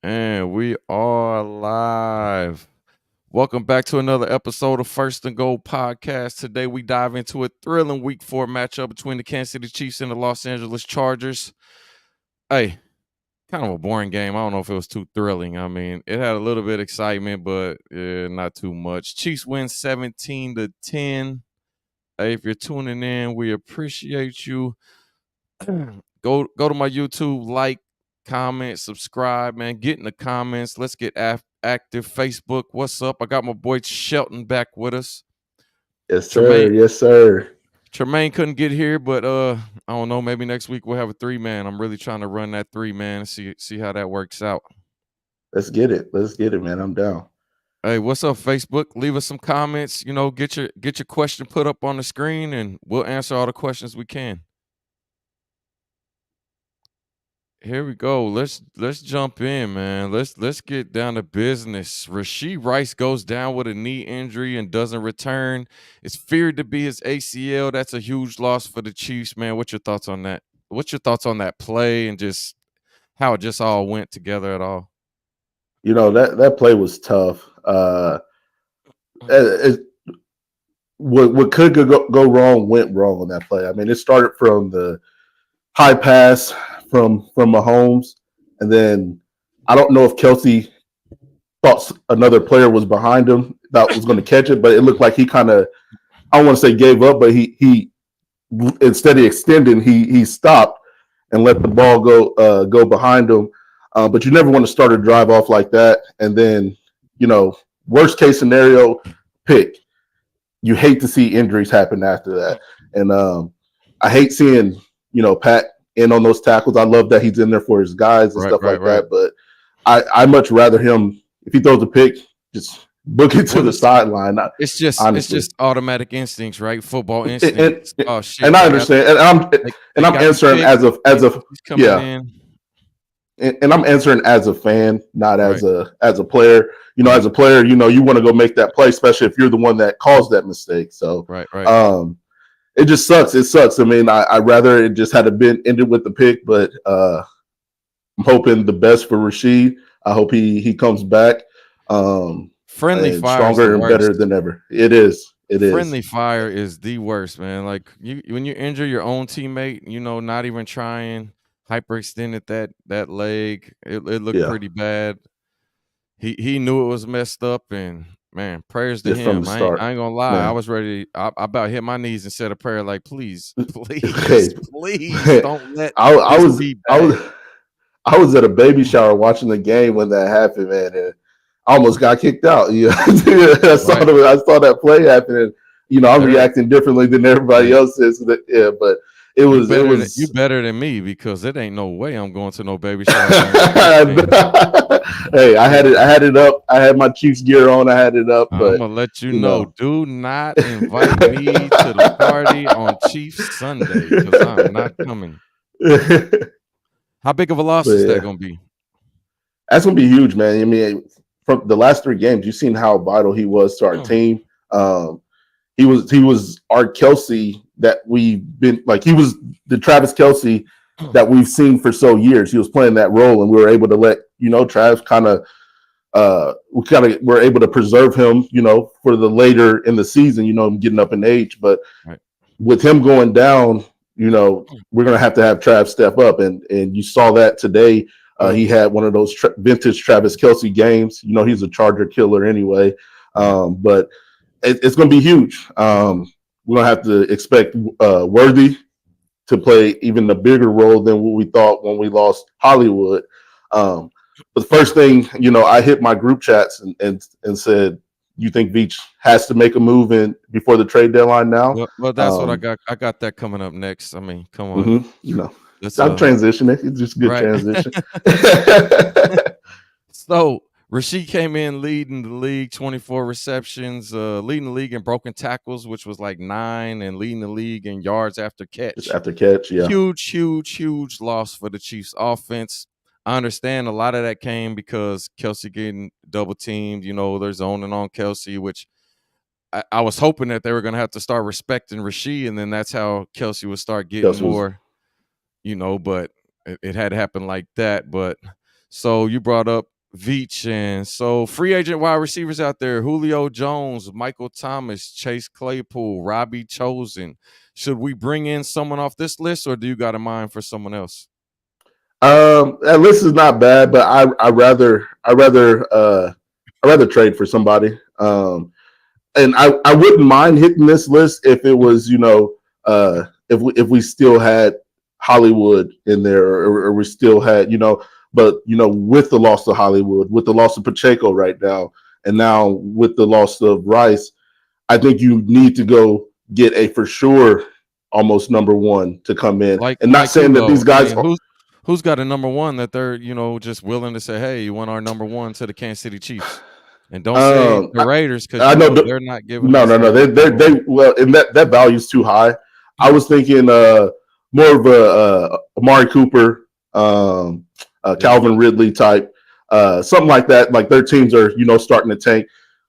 And we are live. Welcome back to another episode of First and Goal podcast. Today we dive into a thrilling week 4 matchup between the Kansas City Chiefs and the Los Angeles Chargers. Hey, kind of a boring game. I don't know if it was too thrilling. I mean, it had a little bit of excitement, but not too much. Chiefs win 17-10. Hey, if you're tuning in, we appreciate you. Go to my YouTube, like, comment, subscribe, man. Get in the comments. Let's get active. Facebook, what's up? I got my boy Shelton back with us. Yes, Tremaine sir. Yes, sir. Tremaine couldn't get here, but I don't know. Maybe next week we'll have a 3-man. I'm really trying to run that 3-man and see how that works out. Let's get it. Let's get it, man. I'm down. Hey, what's up, Facebook? Leave us some comments. Get your question put up on the screen, and we'll answer all the questions we can. Here we go. Let's jump in, man. Let's get down to business. Rashee Rice goes down with a knee injury and doesn't return. It's feared to be his ACL. That's a huge loss for the Chiefs, man. What's your thoughts on that? What's your thoughts on that play and just how it just all went together at all? That play was tough. It, what could go wrong went wrong on that play. I mean, it started from the high pass from Mahomes, and then I don't know if Kelsey thought another player was behind him that was going to catch it, but it looked like he kind of, I don't want to say gave up, but he instead of extending, he stopped and let the ball go behind him. But you never want to start a drive off like that, and then worst case scenario, pick. You hate to see injuries happen after that, and I hate seeing Pat in on those tackles. I love that he's in there for his guys and stuff like that, but I much rather him, if he throws a pick, just book it to the sideline. It's just automatic instincts, right? Football instincts. Oh shit! And I understand, and I'm answering as a yeah. In. And I'm answering as a fan, not as a player. As a player, you want to go make that play, especially if you're the one that caused that mistake. So, right. It just sucks. It sucks. I mean, I'd rather it just had been ended with the pick, but I'm hoping the best for Rashee. I hope he comes back. Friendly fire stronger and better than ever. It is. Friendly fire is the worst, man. Like when you injure your own teammate, not even trying, hyperextended that leg. It looked pretty bad. He knew it was messed up, and man, prayers to him. I ain't gonna lie. Man. I was ready. I about hit my knees and said a prayer like, please, please don't let. I was at a baby shower watching the game when that happened, man, and I almost got kicked out. I saw that play happen, and I'm reacting differently than everybody else is. Yeah, but it was you better than me because it ain't no way I'm going to no baby shower. Hey, I had it up. I had my Chiefs gear on. I had it up. But I'm gonna let you know. Do not invite me to the party on Chiefs Sunday because I'm not coming. How big of a loss is that gonna be? That's gonna be huge, man. I mean, from the last 3 games, you've seen how vital he was to our team. He was our Kelsey that we've been like. He was the Travis Kelsey that we've seen for so years. He was playing that role, and we were able to let Travis we were able to preserve him, for the later in the season, getting up in age. But with him going down, we're gonna have to have Trav step up, and you saw that today. He had one of those vintage Travis Kelsey games. He's a Charger killer anyway, but it's going to be huge. We're going to have to expect Worthy to play even a bigger role than what we thought when we lost Hollywood. But the first thing, I hit my group chats and said, you think Veach has to make a move before the trade deadline now? Well, that's what I got. I got that coming up next. I mean, come on. I'm transitioning. It's just good transition. So Rashee came in leading the league, 24 receptions, leading the league in broken tackles, which was like 9, and leading the league in yards after catch. Just after catch, yeah. Huge loss for the Chiefs offense. I understand a lot of that came because Kelsey getting double teamed. They're zoning on Kelsey, which I was hoping that they were going to have to start respecting Rashee, and then that's how Kelsey would start getting more. But it had to happen like that. But So you brought up Veach, and so free agent wide receivers out there: Julio Jones, Michael Thomas, Chase Claypool, Robbie Chosen. Should we bring in someone off this list, or do you got a mind for someone else? That list is not bad, but I rather trade for somebody. And I wouldn't mind hitting this list if it was, if we still had Hollywood in there, or we still had, but with the loss of Hollywood, with the loss of Pacheco right now, and now with the loss of Rice, I think you need to go get a for sure almost number one to come in. And not saying that these guys who's got a number one that they're just willing to say, hey, you want our number one to the Kansas City Chiefs. And don't say the Raiders, because I know they're not giving. No. They well, and that value is too high. I was thinking more of a Amari Cooper, Calvin Ridley type, something like that. Like their teams are starting to tank.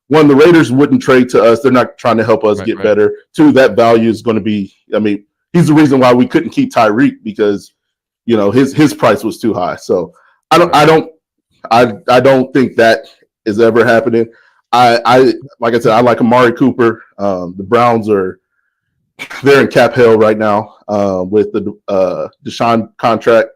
One, the Raiders wouldn't trade to us. They're not trying to help us get better. Two, that value is going to be. I mean, he's the reason why we couldn't keep Tyreek, because his price was too high. So I don't think that is ever happening. I like I said, I like Amari Cooper. The Browns they're in cap hell right now with the Deshaun contract,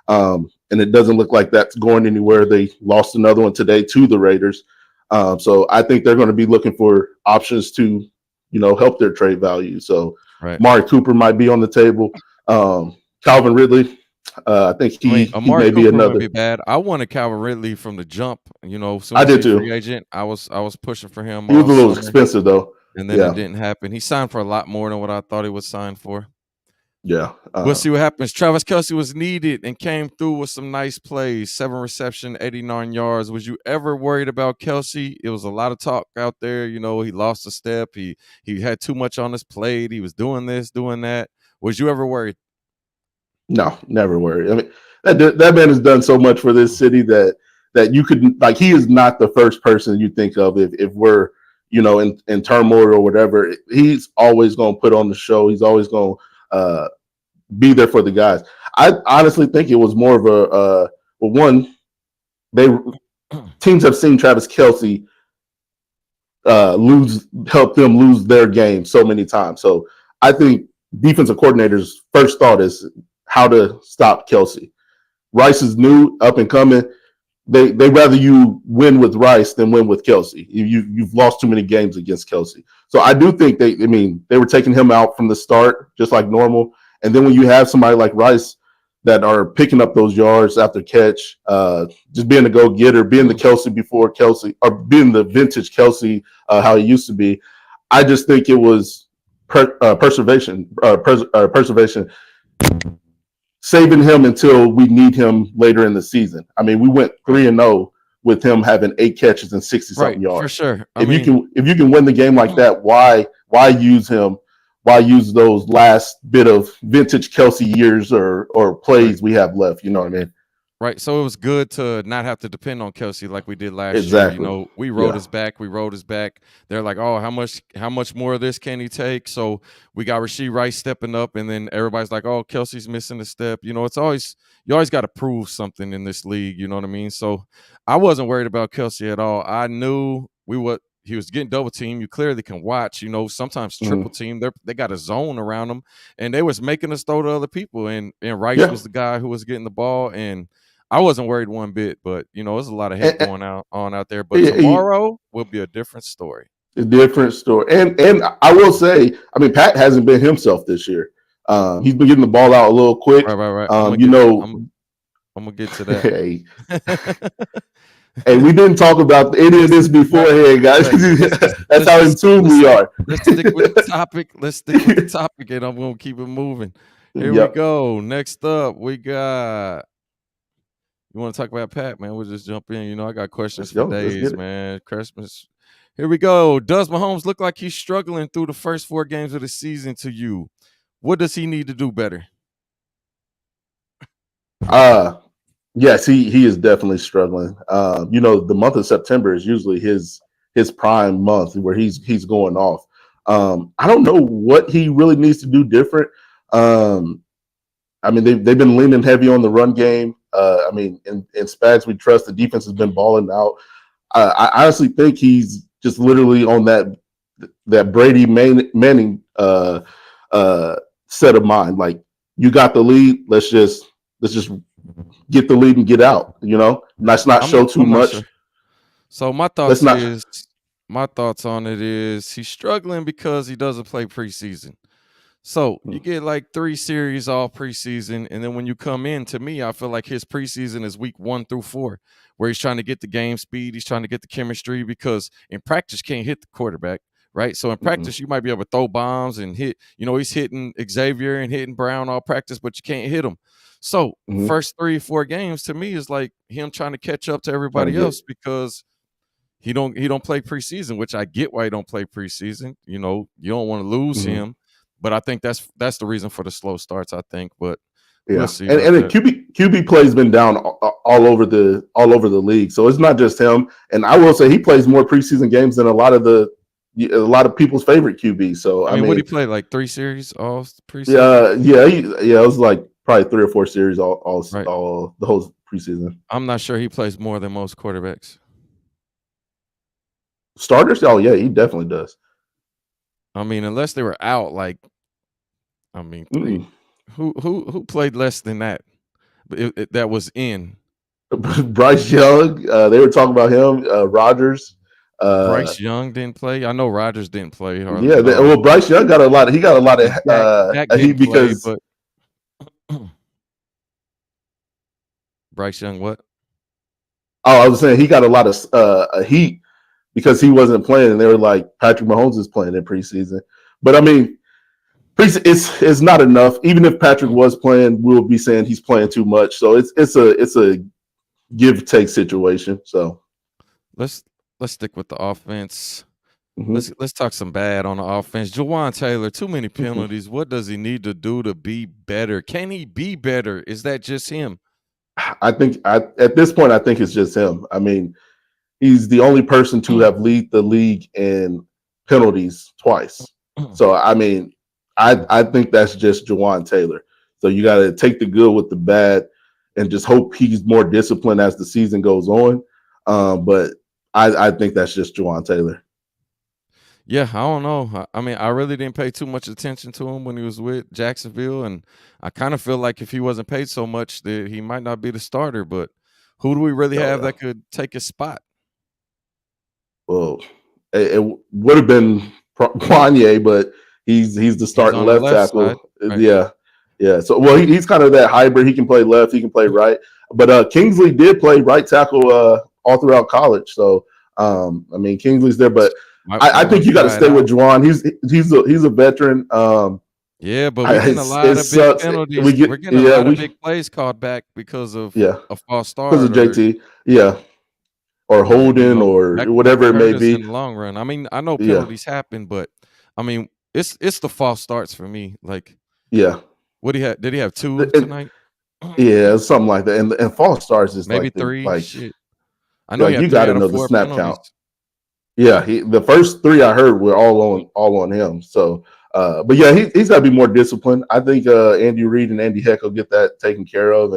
and it doesn't look like that's going anywhere. They lost another one today to the Raiders, so I think they're going to be looking for options to help their trade value. So Amari Cooper might be on the table. Calvin Ridley. I think he may be another. Might be bad. I wanted Calvin Ridley from the jump. I did too. Free agent. I was pushing for him. He was a little expensive though, and then it didn't happen. He signed for a lot more than what I thought he would sign for. Yeah, we'll see what happens. Travis Kelce was needed and came through with some nice plays. 7 reception, 89 yards. Was you ever worried about Kelce? It was a lot of talk out there. He lost a step. He had too much on his plate. He was doing this, doing that. Was you ever worried? No, never worried. I mean, that man has done so much for this city that you could, like, he is not the first person you think of if we're in turmoil or whatever. He's always going to put on the show. He's always going to be there for the guys. I honestly think it was more of teams have seen Travis Kelce help them lose their game so many times. So I think defensive coordinators' first thought is how to stop Kelce. Rice is new, up and coming. They rather you win with Rice than win with Kelce. You've lost too many games against Kelce. So I do think they were taking him out from the start just like normal. And then when you have somebody like Rice that are picking up those yards after catch, just being the go-getter, being the Kelce before Kelce, or being the vintage Kelce, how he used to be, I just think it was preservation. Saving him until we need him later in the season. I mean, we went 3-0 with him having 8 catches and 60-something yards. For sure. If you can win the game like that, why use him? Why use those last bit of vintage Kelce years or plays we have left? You know what I mean? Right. So it was good to not have to depend on Kelce like we did last year. We rode his back. They're like, oh, how much more of this can he take? So we got Rashee Rice stepping up, and then everybody's like, oh, Kelce's missing a step. It's always, you always got to prove something in this league. You know what I mean? So I wasn't worried about Kelce at all. I knew he was getting double team. You clearly can watch, sometimes triple team. They got a zone around them, and they was making us throw to other people. And Rice was the guy who was getting the ball, and I wasn't worried one bit. But there's a lot of hate going on out there. But tomorrow will be a different story. A different story. And I will say, I mean, Pat hasn't been himself this year. He's been getting the ball out a little quick. Right. I'm gonna get to that. Hey, we didn't talk about any of this beforehand, guys. That's how in tune we are. Let's stick with the topic. And I'm going to keep it moving. Here we go. Next up, we got... You want to talk about Pat, man? We'll just jump in. I got questions for days, man. Christmas. Here we go. Does Mahomes look like he's struggling through the first 4 games of the season to you? What does he need to do better? Yes, he is definitely struggling. The month of September is usually his prime month where he's going off. I don't know what he really needs to do different. They've been leaning heavy on the run game. I mean, in Spags, we trust. The defense has been balling out. I honestly think he's just literally on that Brady Manning set of mind. Like, you got the lead, let's just get the lead and get out. Let's not show too much. Sure. So my thoughts on it is he's struggling because he doesn't play preseason. So you get like 3 series all preseason, and then when you come in, to me, I feel like his preseason is week 1 through 4, where he's trying to get the game speed, he's trying to get the chemistry, because in practice you can't hit the quarterback, right? So in practice you might be able to throw bombs and hit. He's hitting Xavier and hitting Brown all practice, but you can't hit him. So first 3 or 4 games to me is like him trying to catch up to everybody else, because he don't play preseason, which I get why he don't play preseason. You don't want to lose him. But I think that's the reason for the slow starts, I think. But we'll see. And the QB play's been down all over the league, so it's not just him. And I will say he plays more preseason games than a lot of people's favorite QB. So I mean, what did he play, like 3 series all preseason? It was like probably 3 or 4 series all the whole preseason. I'm not sure he plays more than most quarterbacks. Starters? Oh yeah, he definitely does. I mean, unless they were out, who played less than that? That was in. Bryce Young. They were talking about him. Rodgers. Bryce Young didn't play. I know Rodgers didn't play. Bryce Young got a lot. He got a lot of heat because. Bryce Young, what? Oh, I was saying he got a lot of heat because he wasn't playing, and they were like, Patrick Mahomes is playing in preseason. But I mean, it's not enough. Even if Patrick was playing, we'll be saying he's playing too much. So it's a give take situation. So let's stick with the offense. Let's talk some bad on the offense. Jawaan Taylor, too many penalties. What does he need to do to be better? Can he be better? Is that just him? I think at this point, I think it's just him. I mean, he's the only person to have lead the league in penalties twice. So, I mean, I think that's just Jawaan Taylor. So you got to take the good with the bad and just hope he's more disciplined as the season goes on. But I think that's just Jawaan Taylor. Yeah, I don't know. I mean, I really didn't pay too much attention to him when he was with Jacksonville, and I kind of feel like if he wasn't paid so much, that he might not be the starter. But who do we really have that could take his spot? Well, it would have been Kanye, but he's the starting left tackle. Right? Yeah. So, well, he's kind of that hybrid. He can play left, he can play right. But Kingsley did play right tackle all throughout college. So, I mean, Kingsley's there, but I think you got to stay with Jawaan. He's a veteran. Yeah, but we're getting a lot of big penalties. We're getting a lot of big plays called back because of a false start. Because of JT, or holding or whatever it may be. In the long run, I mean, I know penalties happen, but I mean, it's the false starts for me. Like, what did he have 2 tonight? Yeah, something like that. And false starts is maybe like 3. Shit. I know you got to know the snap count. Yeah, the first 3 I heard were all on him. So, but yeah, he's got to be more disciplined. I think Andy Reid and Andy Heck will get that taken care of.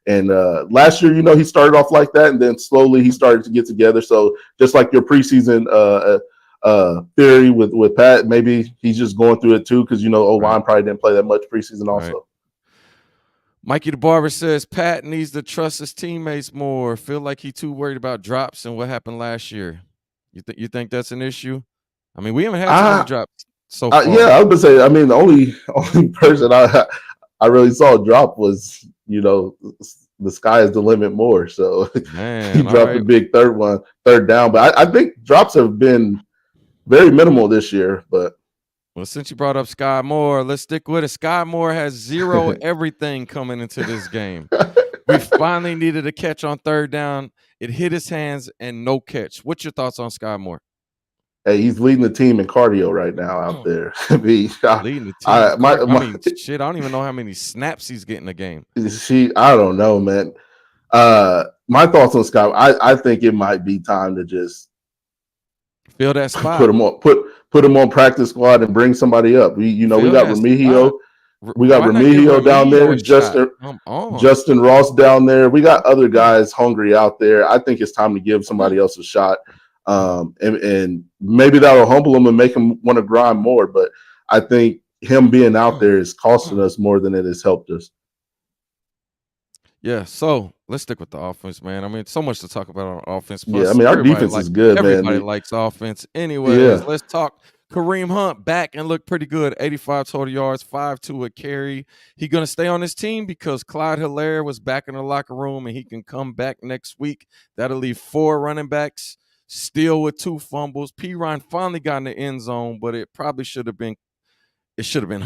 And last year, he started off like that, and then slowly he started to get together. So just like your preseason theory with Pat, maybe he's just going through it too because O-line probably didn't play that much preseason also. Right. Mikey the Barber says Pat needs to trust his teammates more. Feel like he's too worried about drops and what happened last year. You think that's an issue? I mean, we haven't had too many drops so far. Yeah, I would say. I mean, the only person I really saw drop was the sky is the limit more. So he dropped a big third down. But I think drops have been very minimal this year. But well, since you brought up Sky Moore, let's stick with it. Sky Moore has 0 everything coming into this game. We finally needed a catch on third down. It hit his hands and no catch. What's your thoughts on Sky Moore? Hey, he's leading the team in cardio right now out there. Leading the team. I don't even know how many snaps he's getting a game. I don't know, man. My thoughts on Sky, I think it might be time to just fill that spot. Put him on practice squad and bring somebody up. We got Remigio. We got Why not give Remigio down there, Remigio a shot? Come on. Justin Ross down there. We got other guys hungry out there. I think it's time to give somebody else a shot. And maybe that'll humble them and make them want to grind more. But I think him being out there is costing us more than it has helped us. Yeah, so let's stick with the offense, man. I mean, so much to talk about on offense. Yeah, I Plus, mean, our defense is good, man. everybody likes offense. Anyways, let's talk Kareem Hunt back and look pretty good. 85 total yards, 5.2 a carry. He gonna stay on this team because Clyde Hilaire was back in the locker room and he can come back next week. That'll leave 4 running backs, still with 2 fumbles. Perine finally got in the end zone, but it probably should have been Hunt. It should have been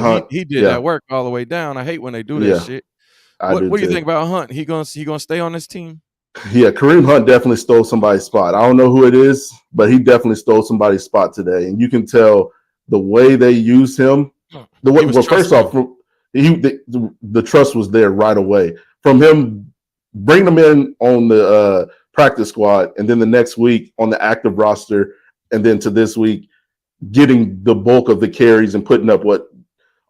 Hunt. He did that work all the way down. I hate when they do that shit. What do you think about Hunt? He gonna stay on this team? Yeah, Kareem Hunt definitely stole somebody's spot. I don't know who it is, but he definitely stole somebody's spot today. And you can tell the way they use him. First off, the trust was there right away. From him bringing them in on the practice squad, and then the next week on the active roster, and then to this week getting the bulk of the carries and putting up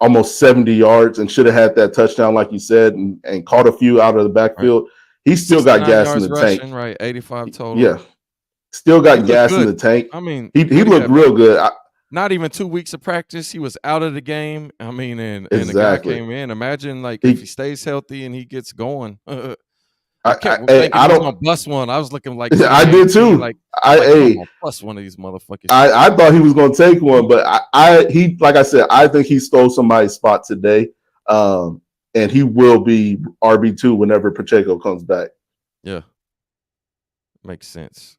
almost 70 yards and should have had that touchdown, like you said, and caught a few out of the backfield. Right. He still got gas in the tank. Right, 85 total. Yeah, still got gas in the tank. I mean, he looked real good. Not even 2 weeks of practice, he was out of the game. I mean, and the guy came in. Imagine if he stays healthy and he gets going. I don't gonna bust one. I was looking like I did too. I bust one of these motherfuckers. I thought he was gonna take one, but he like I said, I think he stole somebody's spot today. And he will be RB2 whenever Pacheco comes back. Yeah. Makes sense.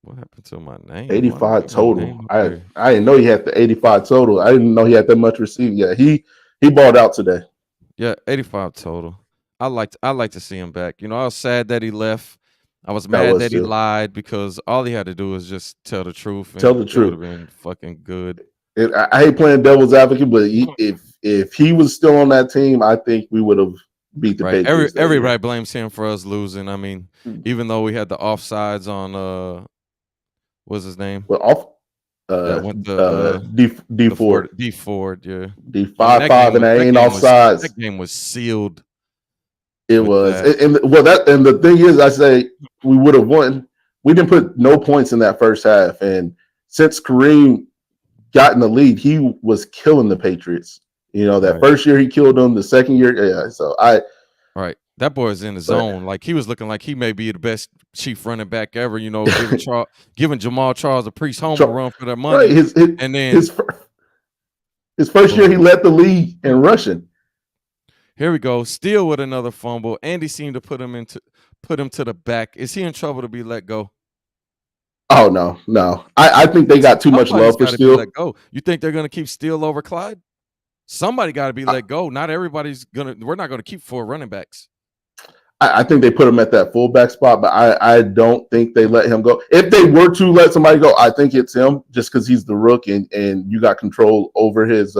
What happened to my name? 85 total. I didn't know he had the 85 total. I didn't know he had that much receiving. Yeah, he balled out today. Yeah, 85 total. I like to see him back. I was sad that he left. I was mad that he lied because all he had to do was just tell the truth. Tell the truth. It would have been fucking good. I hate playing devil's advocate, but if he was still on that team, I think we would have beat the Patriots. Everybody blames him for us losing. I mean, even though we had the offsides on what's his name? Well, D Ford. D Ford, yeah. D5 and I ain't offsides. That game was sealed. It was, and the thing is, I say we would have won. We didn't put no points in that first half, and since Kareem got in the lead, he was killing the Patriots. First year he killed them. The second year, yeah. So right. That boy is in the zone. Like he was looking like he may be the best chief running back ever. Giving Jamal Charles a priest home run for that money. Right. And then his first year he led the league in rushing. Here we go. Still with another fumble. Andy seemed to put him to the back. Is he in trouble to be let go? Oh no. I think they got too much love for Steele. Let go. You think they're gonna keep Steele over Clyde? Somebody got to be let go. Not everybody's we're not gonna keep 4 running backs. I think they put him at that fullback spot, but I don't think they let him go. If they were to let somebody go, I think it's him, just because he's the rook and you got control over his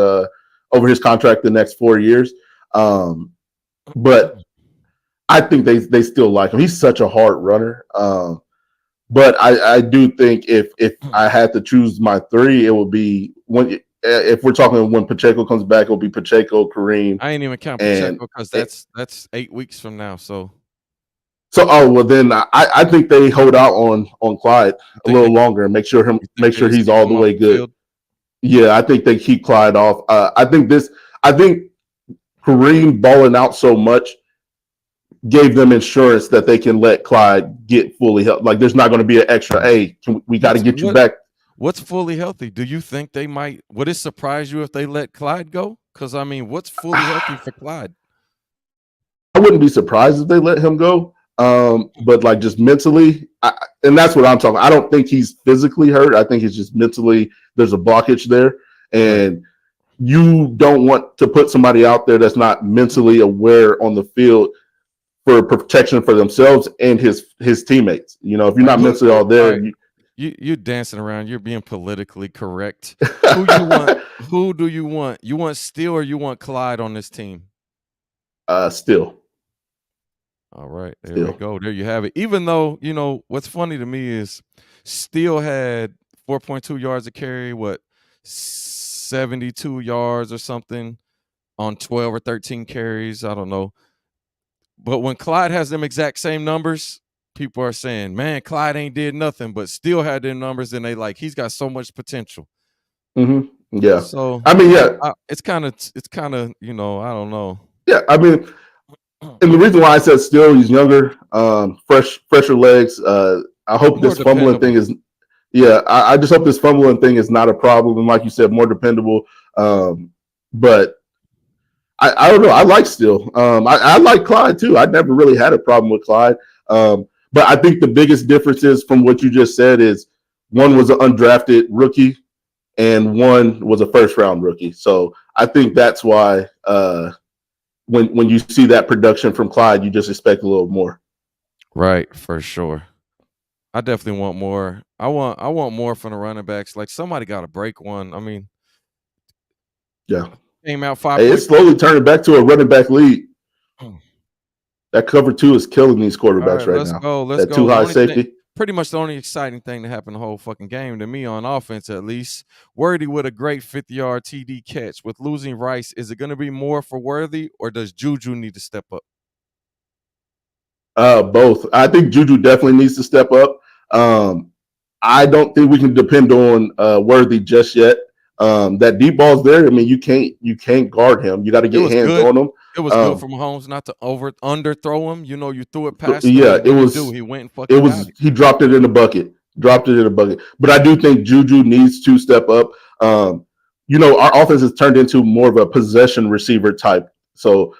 contract the next 4 years. But I think they still like him. He's such a hard runner. But I do think if I had to choose my 3, it would be if we're talking when Pacheco comes back, it'll be Pacheco, Kareem. I ain't even count Pacheco because that's 8 weeks from now. So then I think they hold out on Clyde a little longer and make sure he's all the way good. Field? Yeah, I think they keep Clyde off. I think Kareem balling out so much gave them insurance that they can let Clyde get fully healthy. Like there's not going to be an extra. Hey, we got to get you back. What's fully healthy? Do you think they might? Would it surprise you if they let Clyde go? Because I mean, what's fully healthy for Clyde? I wouldn't be surprised if they let him go. But like just mentally, and that's what I'm talking. I don't think he's physically hurt. I think it's just mentally. There's a blockage there, and you don't want to put somebody out there that's not mentally aware on the field for protection for themselves and his teammates. If you're not mentally all there. You're dancing around. You're being politically correct. Who you want? Who do you want? You want Steele or you want Clyde on this team? Steele. All right, there we go. There you have it. Even though what's funny to me is Steele had 4.2 yards a carry. What 72 yards or something on 12 or 13 carries. I don't know. But when Clyde has them exact same numbers, people are saying, man, Clyde ain't did nothing, but still had them numbers. And they like, he's got so much potential. Yeah. So I mean, yeah, it's kind of, you know, I don't know. yeah. I mean, and the reason why I said still, he's younger, fresher legs. I hope More this fumbling thing is. Yeah, I just hope this fumbling thing is not a problem. And like you said, more dependable. But I don't know. I like Steele. I like Clyde too. I never really had a problem with Clyde. But I think the biggest difference is from what you just said is one was an undrafted rookie and one was a first round rookie. So I think that's why when you see that production from Clyde, you just expect a little more. Right, for sure. I definitely want more. I want more from the running backs. Like somebody got to break one. I mean, yeah, came out 5. Hey, it's slowly turning back to a running back league. That cover 2 is killing these quarterbacks right now. Let's that go. Too high safety. Pretty much the only exciting thing that happened the whole fucking game to me on offense, at least. Worthy with a great 50-yard TD catch. With losing Rice, is it going to be more for Worthy, or does Juju need to step up? Both. I think Juju definitely needs to step up. I don't think we can depend on Worthy just yet. That deep ball's there. I mean, you can't guard him. You got to get hands on him. It was good for Mahomes not to underthrow him. You know, you threw it past him. Yeah, it was. He went and fucking. It was. He dropped it in the bucket. But I do think Juju needs to step up. You know, our offense has turned into more of a possession receiver type. So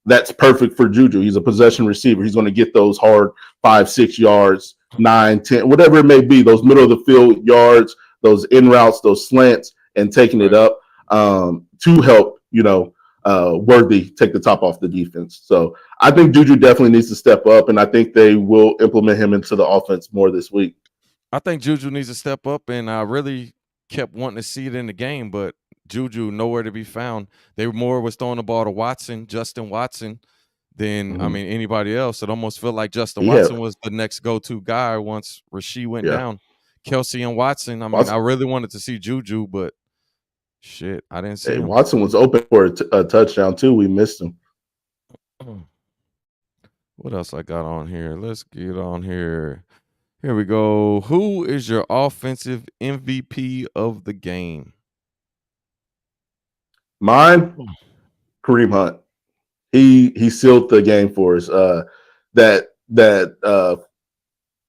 that's perfect for Juju. He's a possession receiver. He's going to get those hard 5-6 yards, 9, 10, whatever it may be, those middle of the field yards, those in routes, those slants, and taking it up to help, you know, Worthy take the top off the defense. So I think Juju definitely needs to step up, and I think they will implement him into the offense more this week. I think Juju needs to step up, and I really kept wanting to see it in the game, but Juju nowhere to be found. They more was throwing the ball to Justin Watson, than I mean anybody else. It almost felt like Justin Watson was the next go-to guy once Rasheed went down. Kelce and Watson. I mean, I really wanted to see Juju, but shit, I didn't see him. Watson was open for a touchdown too. We missed him. What else I got on here? Let's get on here. Here we go. Who is your offensive MVP of the game? Mine, Kareem Hunt. He sealed the game for us.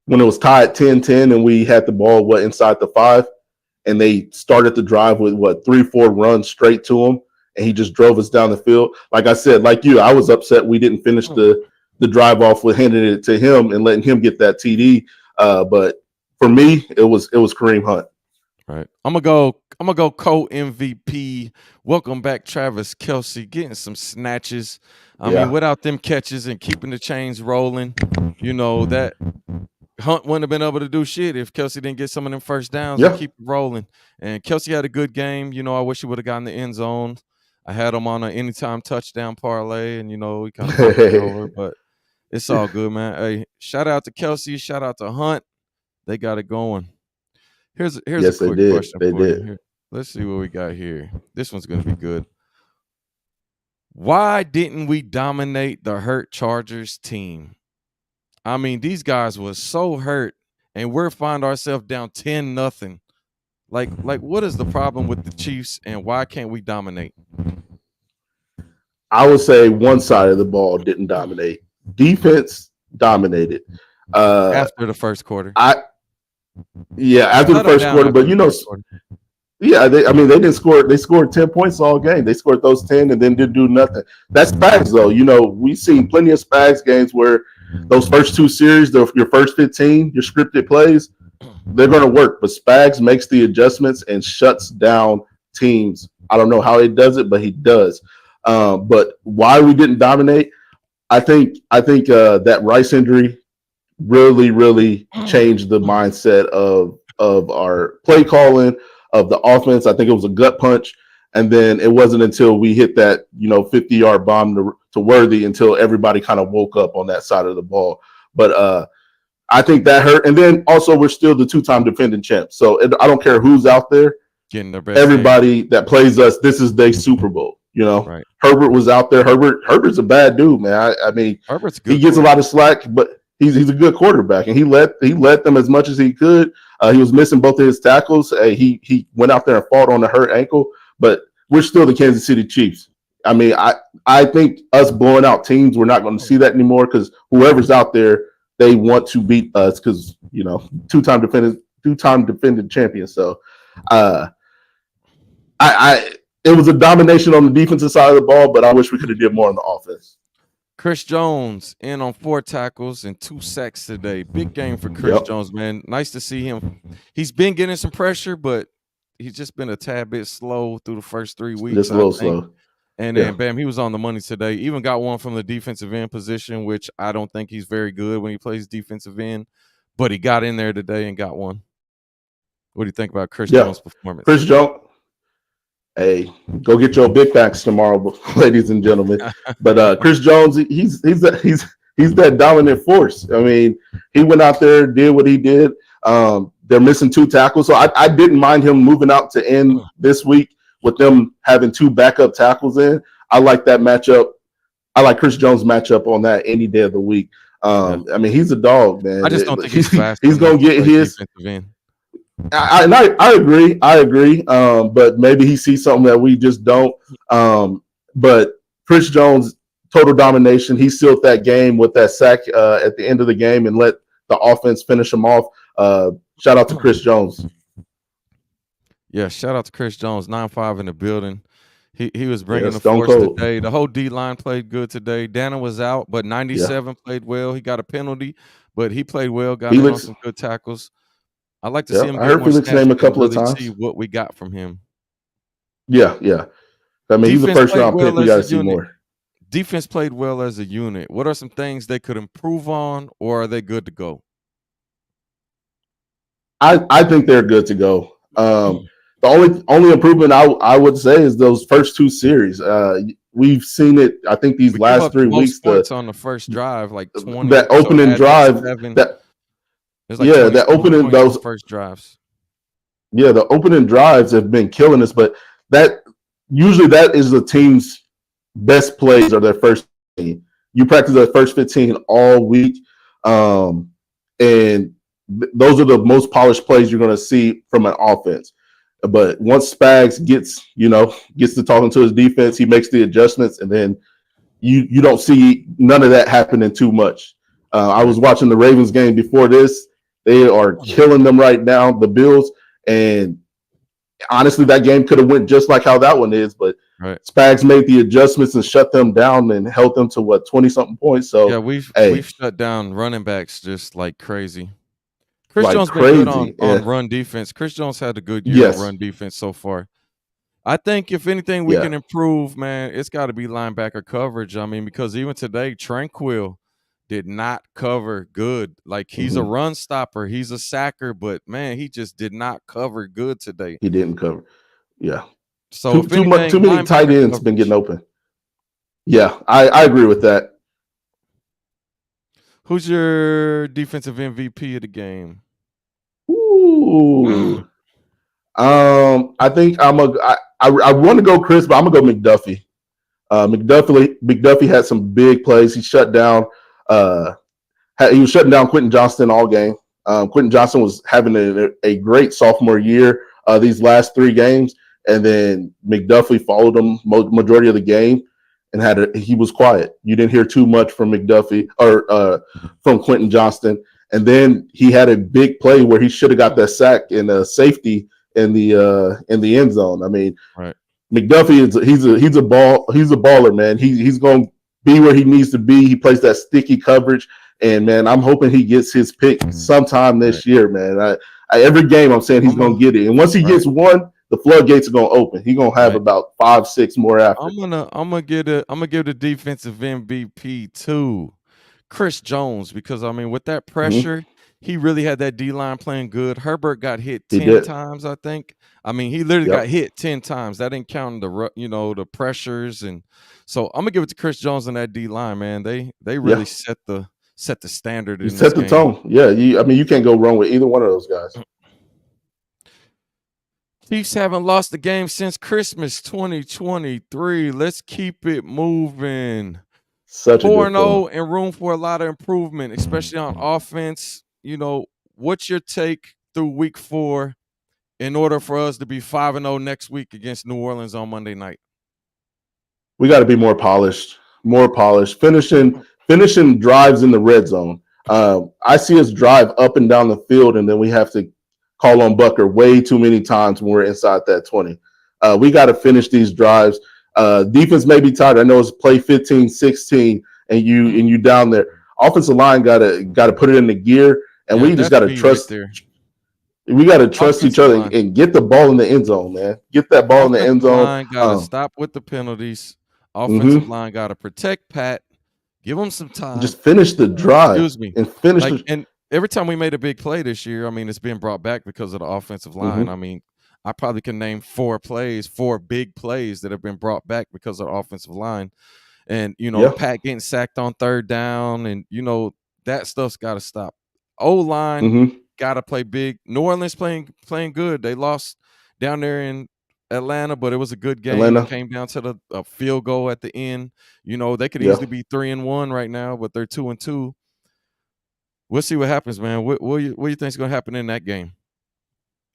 When it was tied 10-10 and we had the ball inside the 5, and they started the drive with 3-4 runs straight to him, and he just drove us down the field. Like I said, like you, I was upset we didn't finish the drive off with handing it to him and letting him get that TD. But for me, it was Kareem Hunt. Right. I'm gonna go co-MVP. Welcome back, Travis Kelce, getting some snatches. I mean, without them catches and keeping the chains rolling, you know, that Hunt wouldn't have been able to do shit if Kelce didn't get some of them first downs and keep rolling. And Kelce had a good game. You know, I wish he would have gotten the end zone. I had him on an anytime touchdown parlay, and you know, he kind of fucked it over, but it's all good, man. Hey, shout out to Kelce, shout out to Hunt. They got it going. Here's a quick question for you. Here. Let's see what we got here. This one's gonna be good. Why didn't we dominate the hurt Chargers team? I mean, these guys were so hurt, and we're finding ourselves down 10-0. Like, what is the problem with the Chiefs, and why can't we dominate? I would say one side of the ball didn't dominate. Defense dominated after the first quarter. After the first quarter, but you know, they didn't score. They scored 10 points all game. They scored those 10 and then didn't do nothing. That's Spags, though. You know, we've seen plenty of Spags games where those first 2 series, your first 15, your scripted plays, they're going to work. But Spags makes the adjustments and shuts down teams. I don't know how he does it, but he does. But why we didn't dominate, I think that Rice injury really, really changed the mindset of our play calling, of the offense. I think it was a gut punch. And then it wasn't until we hit that, 50-yard bomb to Worthy until everybody kind of woke up on that side of the ball. But I think that hurt. And then also we're still the 2-time defending champs. So I don't care who's out there. getting their best everybody that plays us, this is their Super Bowl. You know, right. Herbert was out there. Herbert's a bad dude, man. I mean, Herbert's a he good gets a lot of slack, but he's a good quarterback, and he let them as much as he could. He was missing both of his tackles. He went out there and fought on a hurt ankle, but we're still the Kansas City Chiefs. I mean, I think us blowing out teams, we're not going to see that anymore because whoever's out there, they want to beat us because, you know, two-time defended champion. So, it was a domination on the defensive side of the ball, but I wish we could have did more on the offense. Chris Jones in on 4 tackles and 2 sacks today. Big game for Chris Jones, man. Nice to see him. He's been getting some pressure, but he's just been a tad bit slow through the first 3 weeks. Just a little slow. And then, bam, he was on the money today. Even got one from the defensive end position, which I don't think he's very good when he plays defensive end. But he got in there today and got one. What do you think about Chris Jones' performance? Chris Jones, hey, go get your big backs tomorrow, ladies and gentlemen. But Chris Jones, he's that dominant force. I mean, he went out there, did what he did. They're missing 2 tackles, so I didn't mind him moving out to end this week with them having 2 backup tackles in. I like that matchup. I like Chris Jones' matchup on that any day of the week. I mean, he's a dog, man. I just don't think he's fast. He's going to get his. I agree. But maybe he sees something that we just don't. But Chris Jones, total domination. He sealed that game with that sack at the end of the game and let the offense finish him off. Shout out to Chris Jones. Yeah, shout out to Chris Jones, 9-5 in the building. He was bringing the force today. The whole D-line played good today. Dana was out, but 97 played well. He got a penalty, but he played well, got in on some good tackles. I'd like to see him. I heard Felix name a couple of times. See what we got from him. Yeah. I mean, he's a first-round pick. We got to see more. Defense played well as a unit. What are some things they could improve on, or are they good to go? I think they're good to go. The only improvement I would say is those first 2 series. We've seen it. I think these last 3 weeks. Points on the first drive, like 20. That opening drive. That opening those first drives. Yeah, the opening drives have been killing us, but that usually that is the team's best plays are their first 15. You practice their first 15 all week, and those are the most polished plays you're going to see from an offense. But once Spags gets to talking to his defense, he makes the adjustments, and then you don't see none of that happening too much. I was watching the Ravens game before this. They are killing them right now, the Bills, and honestly, that game could have went just like how that one is, but Spags made the adjustments and shut them down and held them to 20-something points. So yeah, we've shut down running backs just like crazy. Chris Jones been good on run defense. Chris Jones had a good year on run defense so far. I think if anything we can improve, man, it's got to be linebacker coverage. I mean, because even today, Tranquill did not cover good. Like, he's a run stopper. He's a sacker, but, man, he just did not cover good today. He didn't cover. Yeah. So too many tight ends been getting open. Yeah, I agree with that. Who's your defensive MVP of the game? Ooh. I think I want to go Chris, but I'm gonna go McDuffie. McDuffie had some big plays. He shut down. He was shutting down Quentin Johnston all game. Quentin Johnston was having a great sophomore year these last 3 games, and then McDuffie followed him majority of the game and he was quiet. You didn't hear too much from McDuffie or from Quentin Johnston. And then he had a big play where he should have got that sack and a safety in the end zone. I mean, McDuffie he's a baller, man. He's going to be where he needs to be. He plays that sticky coverage, and man, I'm hoping he gets his pick sometime this year, man. Every game I'm saying he's going to get it, and once he gets one, the floodgates are going to open. He's going to have about 5-6 more after. I'm gonna give the defensive MVP to Chris Jones, because I mean, with that pressure, he really had that D-line playing good. Herbert got hit 10 times, I think. I mean, he literally got hit 10 times. That didn't count the pressures, and so I'm gonna give it to Chris Jones and that D-line, man. They really set the standard. Set the tone. Yeah, you can't go wrong with either one of those guys. Chiefs haven't lost a game since Christmas 2023. Let's keep it moving. Such a good 4-0 feeling. and room for a lot of improvement, especially on offense. What's your take through week 4 in order for us to be 5-0 next week against New Orleans on Monday night? We got to be more polished, finishing drives in the red zone. I see us drive up and down the field, and then we have to call on Bucker way too many times when we're inside that 20. We got to finish these drives. Defense may be tired. I know it's play 15, 16, and you down there. Offensive line got to put it in the gear, and we just got to trust. We got to trust each other and get the ball in the end zone, man. Get that ball in the end zone. Line got to stop with the penalties. Offensive line got to protect Pat. Give him some time. Just finish the drive. Excuse me. And finish. And every time we made a big play this year, I mean, it's been brought back because of the offensive line. I mean, I probably can name 4 big plays that have been brought back because of the offensive line. And, Pat getting sacked on 3rd down, and, that stuff's got to stop. O-line got to play big. New Orleans playing good. They lost down there in Atlanta, but it was a good game. It came down to a field goal at the end. They could easily be 3-1 right now, but they're 2-2. We'll see what happens, man. What do you think is going to happen in that game?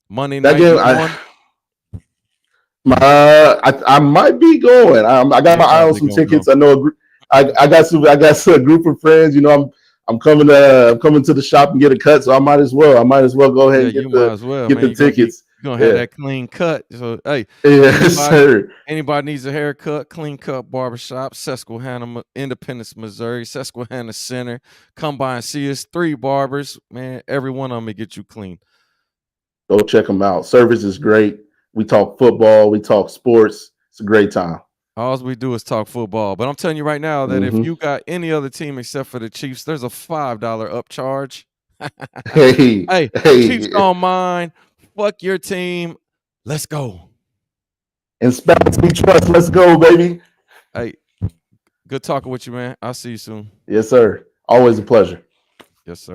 Monday night. I might be going. I got my eye on some tickets. I know I got a group of friends. I'm coming to the shop and get a cut, so I might as well go ahead and get the tickets. You're gonna have that clean cut. So hey, anybody needs a haircut, Clean Cut Barbershop, Susquehanna, Independence, Missouri, Susquehanna Center. Come by and see us. 3 barbers, man. Every one of them will get you clean. Go check them out. Service is great. We talk football, we talk sports. It's a great time. All we do is talk football. But I'm telling you right now that if you got any other team except for the Chiefs, there's a $5 upcharge. Hey, Chiefs don't mind. Fuck your team. Let's go. In Spats we trust. Let's go, baby. Hey, good talking with you, man. I'll see you soon. Yes, sir. Always a pleasure. Yes, sir.